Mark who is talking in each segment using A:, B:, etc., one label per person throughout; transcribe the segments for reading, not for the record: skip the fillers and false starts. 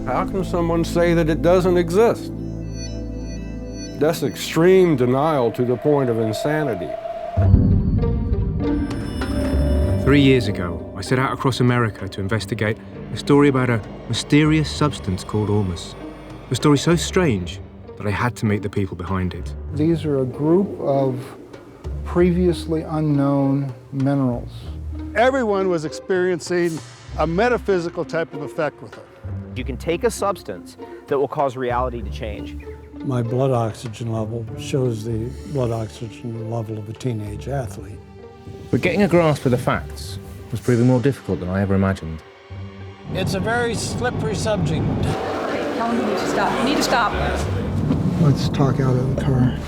A: How can someone say that it doesn't exist? That's extreme denial to the point of insanity.
B: 3 years ago, I set out across America to investigate a story about a mysterious substance called ormus. A story so strange that I had to meet the people behind it.
C: These are a group of previously unknown minerals.
D: Everyone was experiencing a metaphysical type of effect with it.
E: You can take a substance that will cause reality to change.
F: My blood oxygen level shows the blood oxygen level of a teenage athlete.
G: But getting a grasp of the facts was proving more difficult than I ever imagined.
F: It's a very slippery subject.
H: Okay, tell him you need to stop. You need to stop.
C: Let's talk out of the car.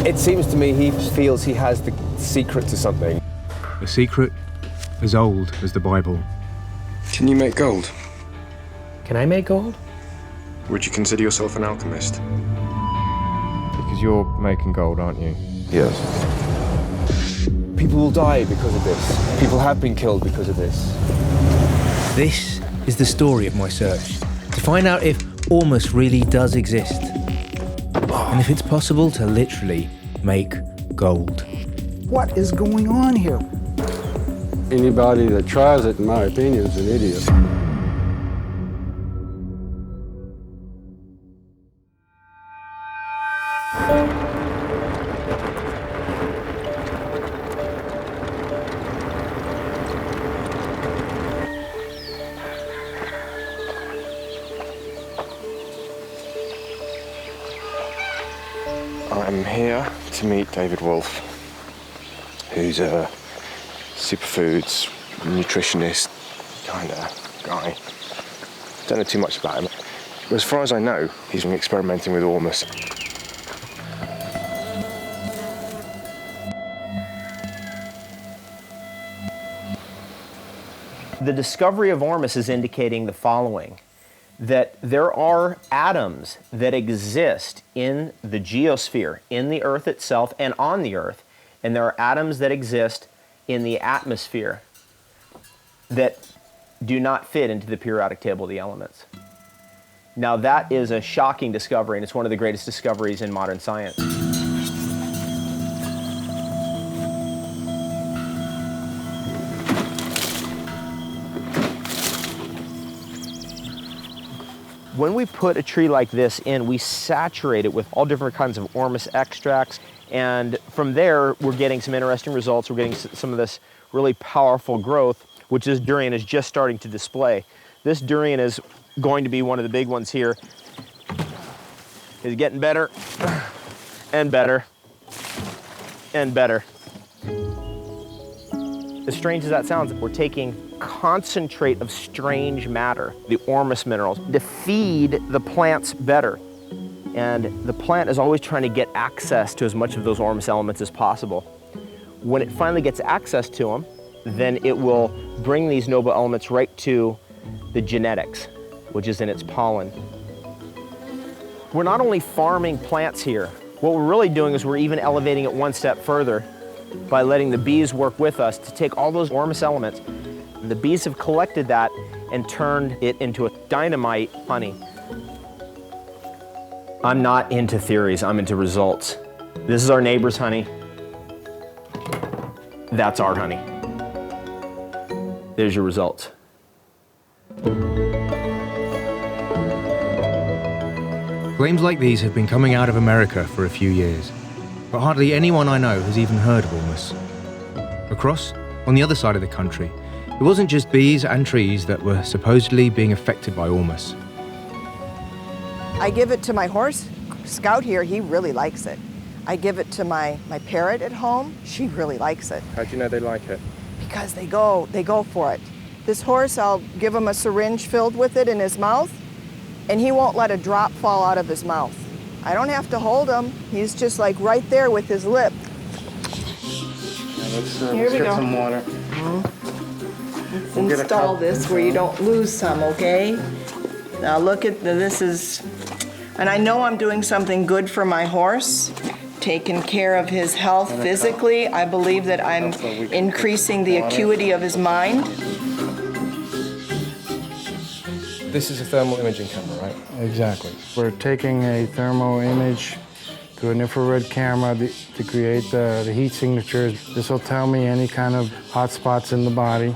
I: It seems to me he feels he has the secret to something.
B: A secret as old as the Bible.
J: Can you make gold?
G: Can I make gold?
J: Would you consider yourself an alchemist?
G: Because you're making gold, aren't you?
I: Yes. People will die because of this. People have been killed because of this.
G: This is the story of my search. To find out if ormus really does exist. And if it's possible to literally make gold.
C: What is going on here?
A: Anybody that tries it, in my opinion, is an idiot.
J: I'm here to meet David Wolfe, who's a superfoods nutritionist kind of guy. Don't know too much about him. But as far as I know, he's been experimenting with ormus.
E: The discovery of ormus is indicating the following, that there are atoms that exist in the geosphere, in the Earth itself and on the Earth, and there are atoms that exist in the atmosphere that do not fit into the periodic table of the elements. Now that is a shocking discovery, and it's one of the greatest discoveries in modern science. When we put a tree like this in, we saturate it with all different kinds of ormus extracts, and from there we're getting some interesting results. We're getting some of this really powerful growth, which this durian is just starting to display. This durian is going to be one of the big ones here. It's getting better and better and better. As strange as that sounds, we're taking concentrate of strange matter, the ormus minerals, to feed the plants better. And the plant is always trying to get access to as much of those ormus elements as possible. When it finally gets access to them, then it will bring these noble elements right to the genetics, which is in its pollen. We're not only farming plants here, what we're really doing is we're even elevating it one step further by letting the bees work with us to take all those ormus elements. And the bees have collected that and turned it into a dynamite honey. I'm not into theories, I'm into results. This is our neighbor's honey. That's our honey. There's your results.
B: Claims like these have been coming out of America for a few years, but hardly anyone I know has even heard of ormus. Across, on the other side of the country, it wasn't just bees and trees that were supposedly being affected by ormus.
K: I give it to my horse, Scout here, he really likes it. I give it to my parrot at home, she really likes it.
J: How do you know they like it?
K: Because they go for it. This horse, I'll give him a syringe filled with it in his mouth, and he won't let a drop fall out of his mouth. I don't have to hold him. He's just like right there with his lip.
J: Let's get some water.
K: Let's install this where you don't lose some, okay? Now look at this is, and I know I'm doing something good for my horse, taking care of his health physically. I believe that I'm increasing the acuity of his mind.
J: This is a thermal imaging camera, right?
C: Exactly. We're taking a thermal image through an infrared camera to create the heat signatures. This will tell me any kind of hot spots in the body.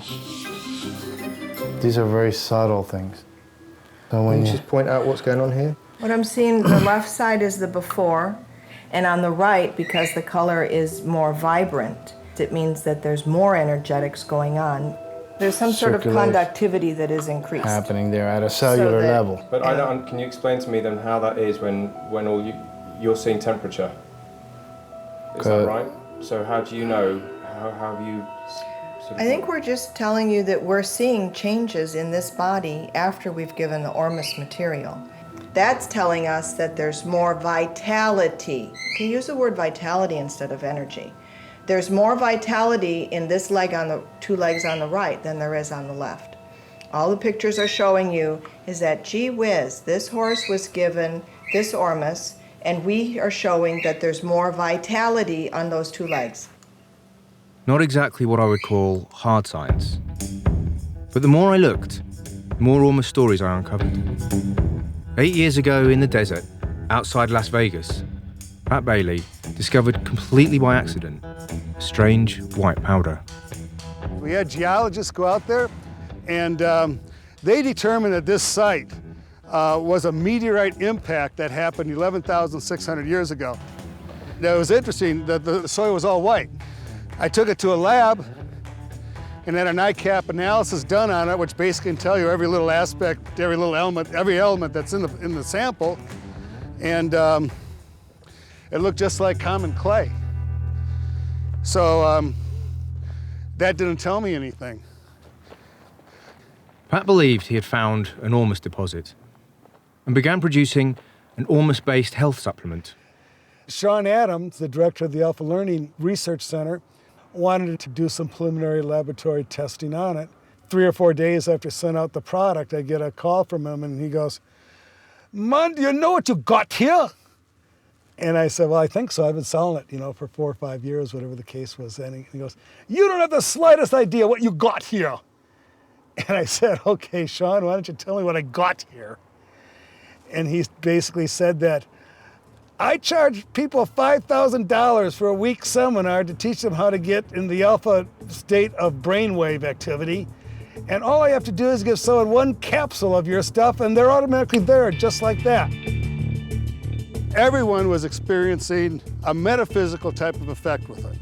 C: These are very subtle things. So when
J: Can you just point out what's going on here?
K: What I'm seeing, the left side is the before, and on the right, because the color is more vibrant, it means that there's more energetics going on. There's some sort of conductivity that is increased.
C: Happening there at a cellular level.
J: But I don't. Can you explain to me then how that is when you're seeing temperature? Is that right? So how do you know? How have you?
K: I think we're just telling you that we're seeing changes in this body after we've given the Ormus material. That's telling us that there's more vitality. You can use the word vitality instead of energy. There's more vitality in this leg on the two legs on the right than there is on the left. All the pictures are showing you is that, gee whiz, this horse was given this Ormus, and we are showing that there's more vitality on those two legs.
B: Not exactly what I would call hard science. But the more I looked, the more Ormus stories I uncovered. 8 years ago in the desert, outside Las Vegas, Pat Bailey discovered completely by accident a strange white powder.
D: We had geologists go out there, and they determined that this site was a meteorite impact that happened 11,600 years ago. That was interesting that the soil was all white. I took it to a lab and had an ICAP analysis done on it, which basically can tell you every little aspect, every little element, every element that's in the sample. And it looked just like common clay. So that didn't tell me anything.
B: Pat believed he had found an Ormus deposit and began producing an Ormus-based health supplement.
L: Sean Adams, the director of the Alpha Learning Research Center, wanted to do some preliminary laboratory testing on it. 3 or 4 days after I sent out the product, I get a call from him and he goes, "Man, do you know what you got here?" And I said, "Well, I think so. I've been selling it, for 4 or 5 years, whatever the case was." And he goes, "You don't have the slightest idea what you got here." And I said, "Okay, Sean, why don't you tell me what I got here?" And he basically said that I charge people $5,000 for a week seminar to teach them how to get in the alpha state of brainwave activity. And all I have to do is give someone one capsule of your stuff and they're automatically there, just like that.
D: Everyone was experiencing a metaphysical type of effect with it.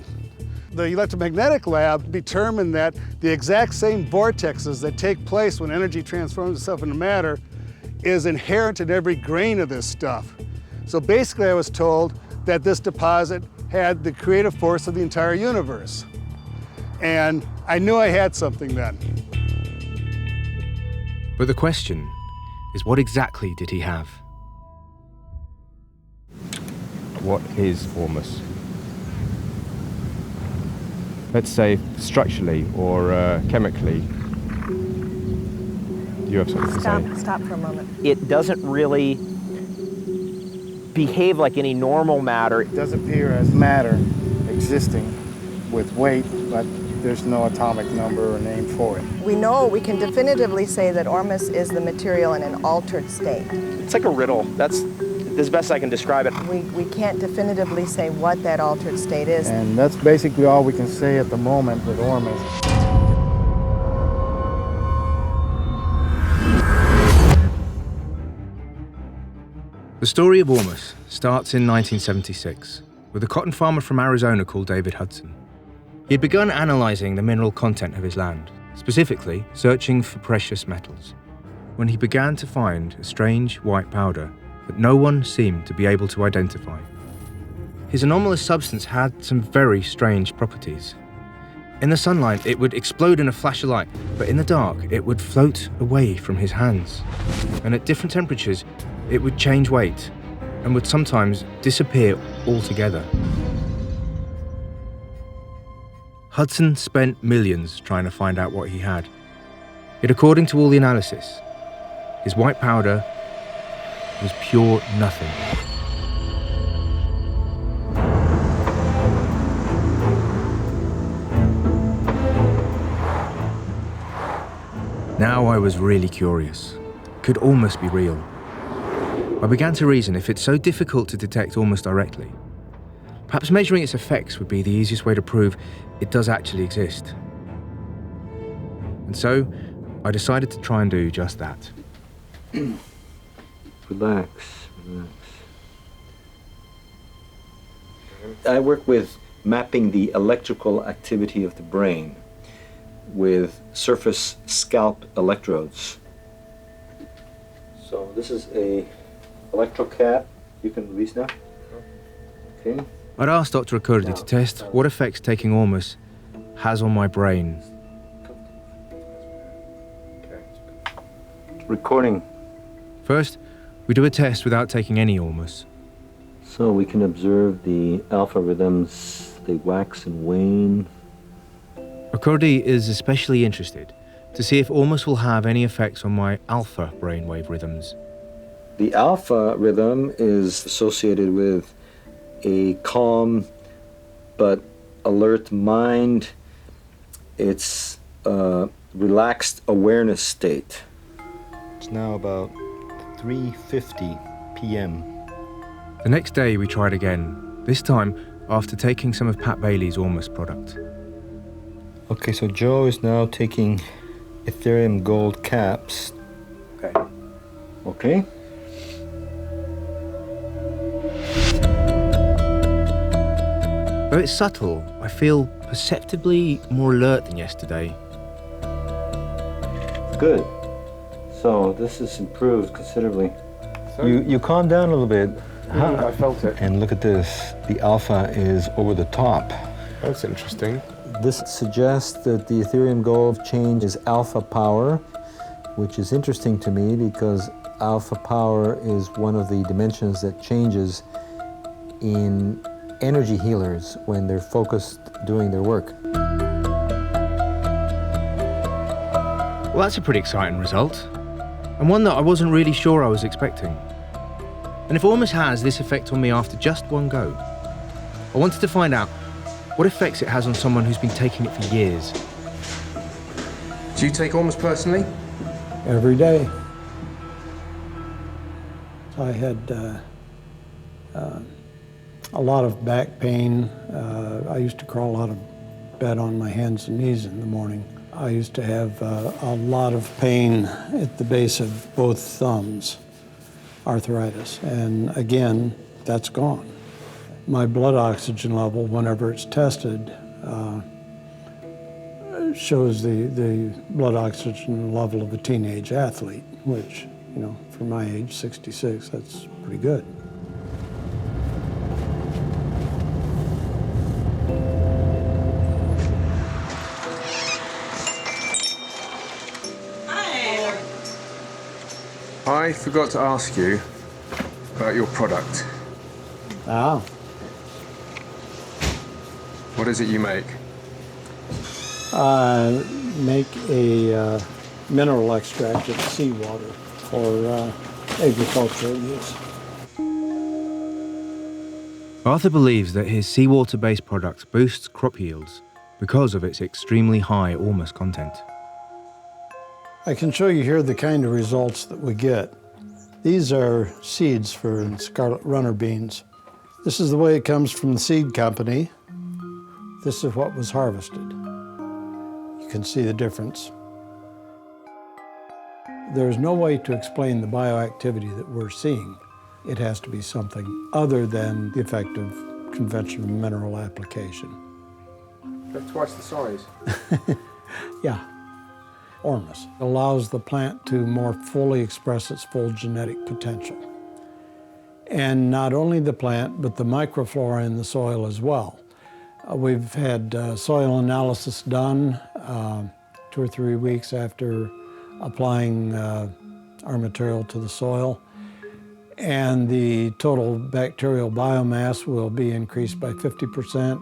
D: The electromagnetic lab determined that the exact same vortexes that take place when energy transforms itself into matter is inherent in every grain of this stuff. So basically I was told that this deposit had the creative force of the entire universe. And I knew I had something then.
B: But the question is, what exactly did he have?
J: What is Ormus? Let's say structurally or chemically. You have something to say?
K: Stop for a moment.
E: It doesn't really behave like any normal matter.
C: It does appear as matter existing with weight, but there's no atomic number or name for it.
K: We can definitively say that Ormus is the material in an altered state.
E: It's like a riddle. That's as best I can describe it.
K: We can't definitively say what that altered state is.
C: And that's basically all we can say at the moment with Ormus.
B: The story of Ormus starts in 1976 with a cotton farmer from Arizona called David Hudson. He had begun analysing the mineral content of his land, specifically searching for precious metals, when he began to find a strange white powder that no one seemed to be able to identify. His anomalous substance had some very strange properties. In the sunlight, it would explode in a flash of light, but in the dark, it would float away from his hands. And at different temperatures, it would change weight and would sometimes disappear altogether. Hudson spent millions trying to find out what he had. Yet according to all the analysis, his white powder was pure nothing. Now I was really curious. could almost be real. I began to reason if it's so difficult to detect almost directly, perhaps measuring its effects would be the easiest way to prove it does actually exist. And so, I decided to try and do just that.
M: Relax. I work with mapping the electrical activity of the brain with surface scalp electrodes. So this is a electrocap. You can release now. Okay.
B: I'd asked Dr. Akurdi to test what effects taking Ormus has on my brain.
M: Recording.
B: First, we do a test without taking any Ormus.
M: So we can observe the alpha rhythms, they wax and wane.
B: Akurdi is especially interested to see if Ormus will have any effects on my alpha brainwave rhythms.
M: The alpha rhythm is associated with a calm but alert mind. It's a relaxed awareness state. It's now about 3:50 p.m.
B: The next day we tried again, this time after taking some of Pat Bailey's Ormus product.
M: Okay, so Joe is now taking Ethereum gold caps.
B: Okay.
M: Okay.
B: Though it's subtle, I feel perceptibly more alert than yesterday.
M: Good. So this is improved considerably. You calm down a little bit.
J: I felt it.
M: And look at this. The alpha is over the top.
J: That's interesting.
M: This suggests that the Ethereum gold change is alpha power, which is interesting to me because alpha power is one of the dimensions that changes in energy healers when they're focused doing their work.
B: Well, that's a pretty exciting result, and one that I wasn't really sure I was expecting. And if Ormus has this effect on me after just one go, I wanted to find out what effects it has on someone who's been taking it for years.
J: Do you take Ormus personally?
F: Every day. I had a lot of back pain. I used to crawl out of bed on my hands and knees in the morning. I used to have a lot of pain at the base of both thumbs, arthritis, and again, that's gone. My blood oxygen level, whenever it's tested, shows the blood oxygen level of a teenage athlete, which, you know, for my age, 66, that's pretty good.
J: I forgot to ask you about your product.
F: Ah.
J: What is it you make?
F: Make a mineral extract of seawater for agricultural use.
B: Arthur believes that his seawater-based product boosts crop yields because of its extremely high Ormus content.
F: I can show you here the kind of results that we get. These are seeds for scarlet runner beans. This is the way it comes from the seed company. This is what was harvested. You can see the difference. There's no way to explain the bioactivity that we're seeing. It has to be something other than the effect of conventional mineral application.
J: That's twice the size.
F: Yeah. Ormus allows the plant to more fully express its full genetic potential. And not only the plant, but the microflora in the soil as well. We've had soil analysis done 2 or 3 weeks after applying our material to the soil. And the total bacterial biomass will be increased by 50%.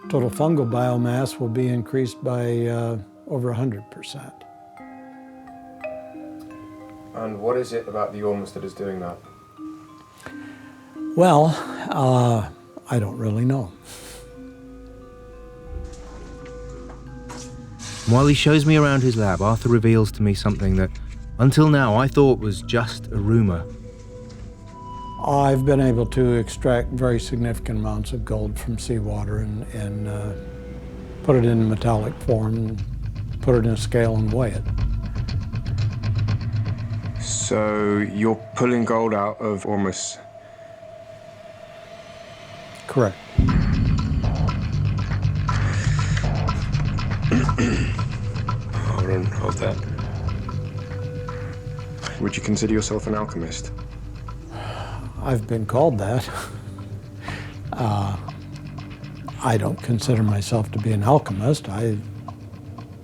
F: Total fungal biomass will be increased by over 100%.
J: And what is it about the Ormus that is doing that?
F: Well, I don't really know.
B: While he shows me around his lab, Arthur reveals to me something that until now I thought was just a rumor.
F: I've been able to extract very significant amounts of gold from seawater and put it in metallic form and put it in a scale and weigh it.
J: So you're pulling gold out of Ormus?
F: Correct.
J: Hold that. Would you consider yourself an alchemist?
F: I've been called that. I don't consider myself to be an alchemist. I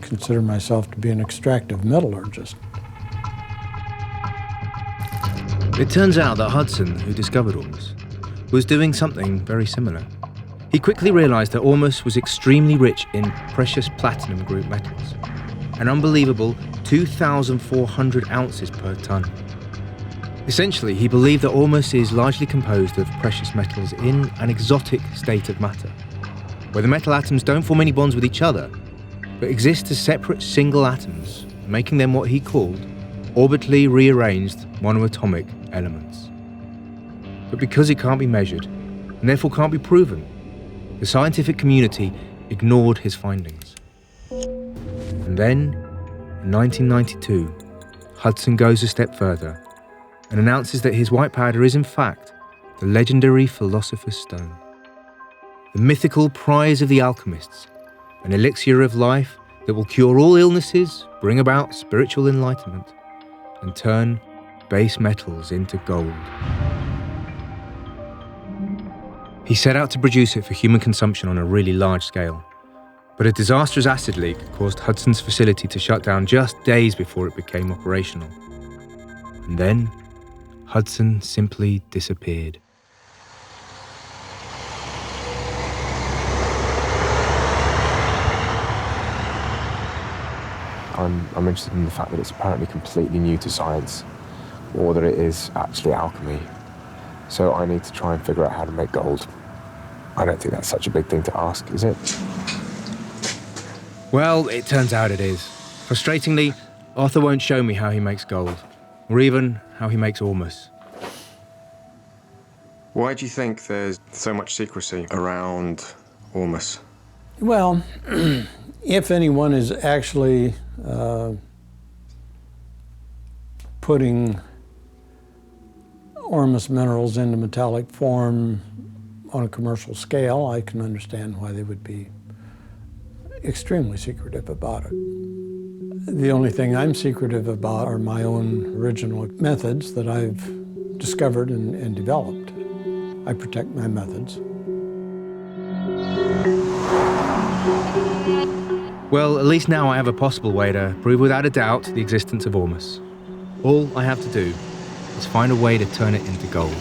F: consider myself to be an extractive metallurgist.
B: It turns out that Hudson, who discovered Ormus, was doing something very similar. He quickly realized that Ormus was extremely rich in precious platinum group metals, an unbelievable 2,400 ounces per ton. Essentially, he believed that Ormus is largely composed of precious metals in an exotic state of matter, where the metal atoms don't form any bonds with each other, but exist as separate single atoms, making them what he called orbitally rearranged monoatomic elements. But because it can't be measured, and therefore can't be proven, the scientific community ignored his findings. And then, in 1992, Hudson goes a step further and announces that his white powder is in fact the legendary Philosopher's Stone, the mythical prize of the alchemists, an elixir of life that will cure all illnesses, bring about spiritual enlightenment, and turn base metals into gold. He set out to produce it for human consumption on a really large scale, but a disastrous acid leak caused Hudson's facility to shut down just days before it became operational. And then, Hudson simply disappeared.
J: I'm interested in the fact that it's apparently completely new to science, or that it is actually alchemy. So I need to try and figure out how to make gold. I don't think that's such a big thing to ask, is it?
B: Well, it turns out it is. Frustratingly, Arthur won't show me how he makes gold, or even how he makes Ormus.
J: Why do you think there's so much secrecy around Ormus?
F: Well, if anyone is actually putting Ormus minerals into metallic form on a commercial scale, I can understand why they would be extremely secretive about it. The only thing I'm secretive about are my own original methods that I've discovered and developed. I protect my methods.
B: Well, at least now I have a possible way to prove without a doubt the existence of Ormus. All I have to do is find a way to turn it into gold.